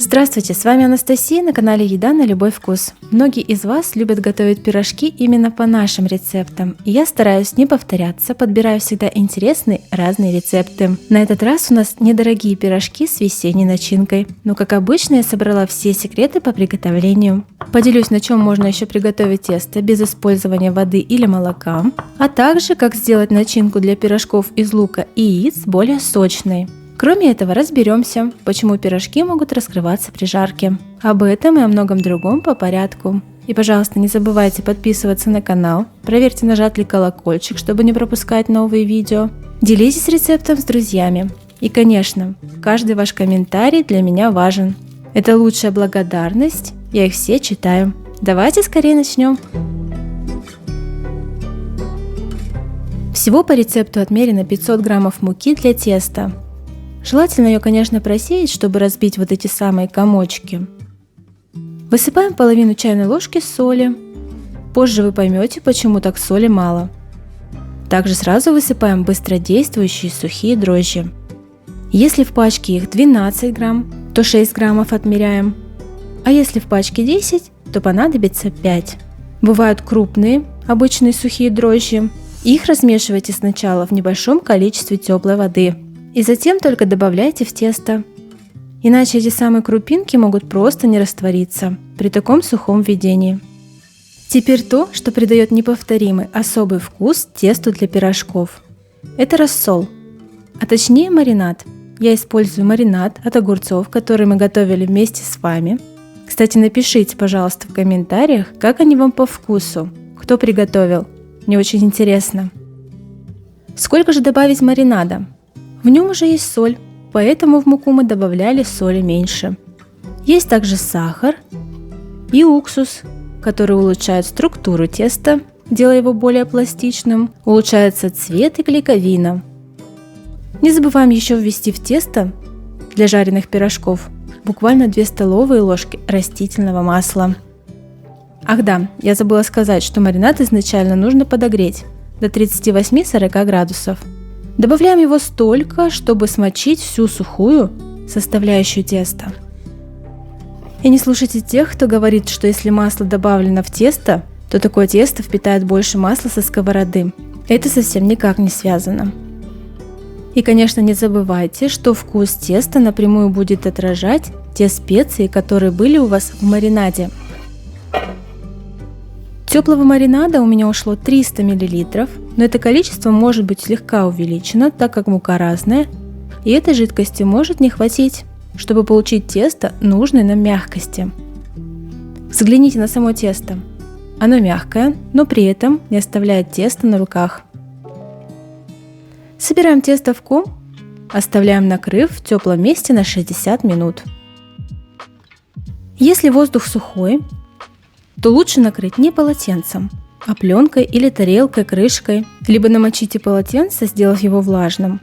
Здравствуйте, с вами Анастасия на канале Еда на любой вкус. Многие из вас любят готовить пирожки именно по нашим рецептам, и я стараюсь не повторяться, подбираю всегда интересные разные рецепты. На этот раз у нас недорогие пирожки с весенней начинкой, но как обычно я собрала все секреты по приготовлению. Поделюсь, на чем можно еще приготовить тесто без использования воды или молока, а также как сделать начинку для пирожков из лука и яиц более сочной. Кроме этого, разберемся, почему пирожки могут раскрываться при жарке. Об этом и о многом другом по порядку. И, пожалуйста, не забывайте подписываться на канал, проверьте, нажат ли колокольчик, чтобы не пропускать новые видео. Делитесь рецептом с друзьями. И, конечно, каждый ваш комментарий для меня важен. Это лучшая благодарность, я их все читаю. Давайте скорее начнем. Всего по рецепту отмерено 500 граммов муки для теста. Желательно ее, конечно, просеять, чтобы разбить вот эти самые комочки. Высыпаем половину чайной ложки соли. Позже вы поймете, почему так соли мало. Также сразу высыпаем быстродействующие сухие дрожжи. Если в пачке их 12 грамм, то 6 граммов отмеряем. А если в пачке 10, то понадобится 5. Бывают крупные, обычные сухие дрожжи. Их размешивайте сначала в небольшом количестве теплой воды. И затем только добавляйте в тесто. Иначе эти самые крупинки могут просто не раствориться при таком сухом введении. Теперь то, что придает неповторимый особый вкус тесту для пирожков. Это рассол, а точнее маринад. Я использую маринад от огурцов, который мы готовили вместе с вами. Кстати, напишите, пожалуйста, в комментариях, как они вам по вкусу, кто приготовил. Мне очень интересно. Сколько же добавить маринада? В нем уже есть соль, поэтому в муку мы добавляли соли меньше. Есть также сахар и уксус, который улучшает структуру теста, делая его более пластичным, улучшается цвет и клейковина. Не забываем еще ввести в тесто для жареных пирожков буквально 2 столовые ложки растительного масла. Ах да, я забыла сказать, что маринад изначально нужно подогреть до 38-40 градусов. Добавляем его столько, чтобы смочить всю сухую составляющую теста. И не слушайте тех, кто говорит, что если масло добавлено в тесто, то такое тесто впитает больше масла со сковороды. Это совсем никак не связано. И, конечно, не забывайте, что вкус теста напрямую будет отражать те специи, которые были у вас в маринаде. Теплого маринада у меня ушло 300 мл, но это количество может быть слегка увеличено, так как мука разная, и этой жидкости может не хватить, чтобы получить тесто нужной нам мягкости. Взгляните на само тесто. Оно мягкое, но при этом не оставляет тесто на руках. Собираем тесто в ком, оставляем накрыв в теплом месте на 60 минут. Если воздух сухой, то лучше накрыть не полотенцем, а пленкой или тарелкой, крышкой, либо намочите полотенце, сделав его влажным,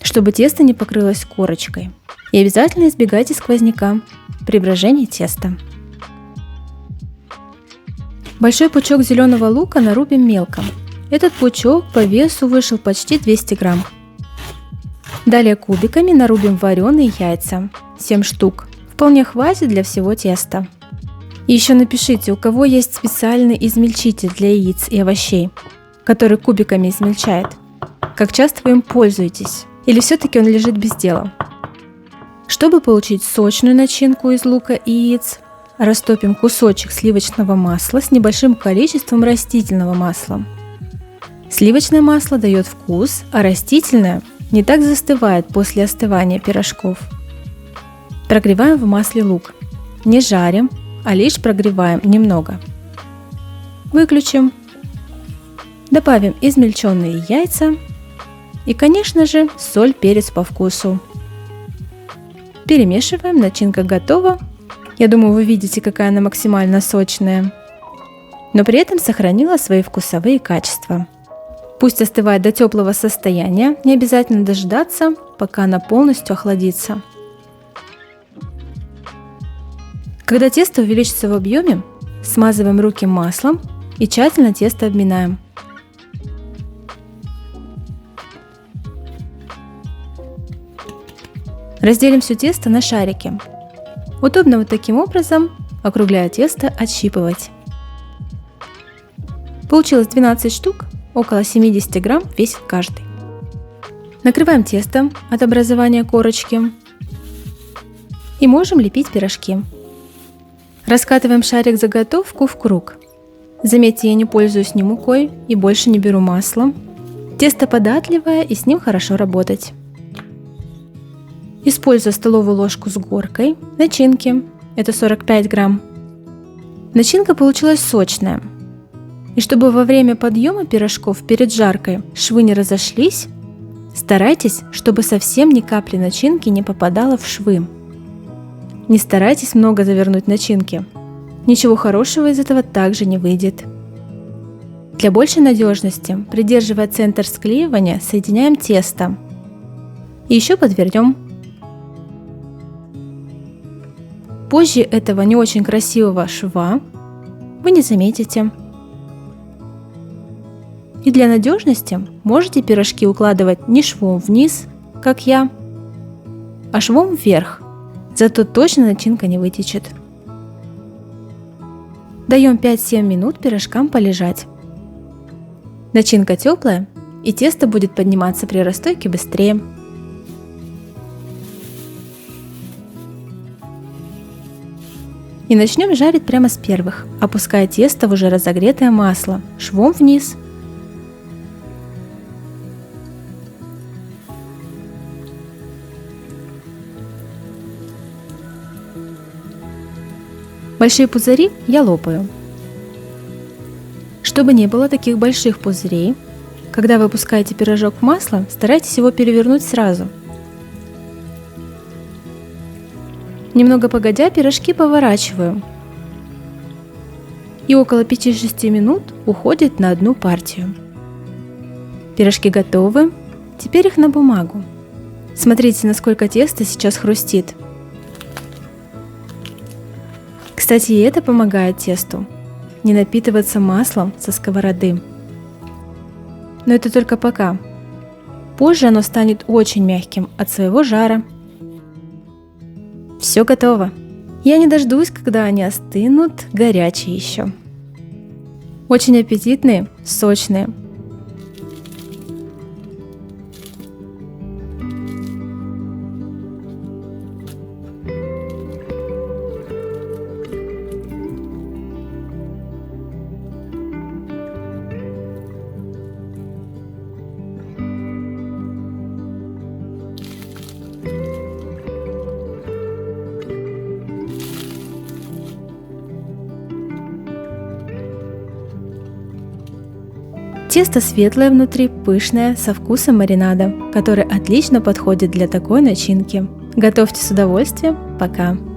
чтобы тесто не покрылось корочкой. И обязательно избегайте сквозняка при брожении теста. Большой пучок зеленого лука нарубим мелко. Этот пучок по весу вышел почти 200 грамм. Далее кубиками нарубим вареные яйца, 7 штук. Вполне хватит для всего теста. И еще напишите, у кого есть специальный измельчитель для яиц и овощей, который кубиками измельчает. Как часто вы им пользуетесь? Или все-таки он лежит без дела? Чтобы получить сочную начинку из лука и яиц, растопим кусочек сливочного масла с небольшим количеством растительного масла. Сливочное масло дает вкус, а растительное не так застывает после остывания пирожков. Прогреваем в масле лук. Не жарим, а лишь прогреваем немного. Выключим. Добавим измельченные яйца и, конечно же, соль, перец по вкусу. Перемешиваем, начинка готова. Я думаю, вы видите, какая она максимально сочная, но при этом сохранила свои вкусовые качества. Пусть остывает до теплого состояния, не обязательно дождаться, пока она полностью охладится. Когда тесто увеличится в объеме, смазываем руки маслом и тщательно тесто обминаем. Разделим все тесто на шарики. Удобно вот таким образом, округляя тесто, отщипывать. Получилось 12 штук, около 70 грамм весит каждый. Накрываем тестом от образования корочки и можем лепить пирожки. Раскатываем шарик заготовку в круг. Заметьте, я не пользуюсь ни мукой и больше не беру масло. Тесто податливое и с ним хорошо работать. Использую столовую ложку с горкой начинки, это 45 грамм. Начинка получилась сочная. И чтобы во время подъема пирожков перед жаркой швы не разошлись, старайтесь, чтобы совсем ни капли начинки не попадало в швы. Не старайтесь много завернуть начинки. Ничего хорошего из этого также не выйдет. Для большей надежности, придерживая центр склеивания, соединяем тесто. И еще подвернем. Позже этого не очень красивого шва вы не заметите. И для надежности можете пирожки укладывать не швом вниз, как я, а швом вверх, зато точно начинка не вытечет. Даем 5-7 минут пирожкам полежать. Начинка теплая, и тесто будет подниматься при расстойке быстрее. И начнем жарить прямо с первых, опуская тесто в уже разогретое масло, швом вниз. Большие пузыри я лопаю. Чтобы не было таких больших пузырей, когда вы опускаете пирожок в масло, старайтесь его перевернуть сразу. Немного погодя, пирожки поворачиваю. И около 5-6 минут уходит на одну партию. Пирожки готовы. Теперь их на бумагу. Смотрите, насколько тесто сейчас хрустит. Кстати, и это помогает тесту не напитываться маслом со сковороды. Но это только пока. Позже оно станет очень мягким от своего жара. Все готово. Я не дождусь, когда они остынут, горячие еще. Очень аппетитные, сочные. Тесто светлое внутри, пышное, со вкусом маринада, который отлично подходит для такой начинки. Готовьте с удовольствием. Пока!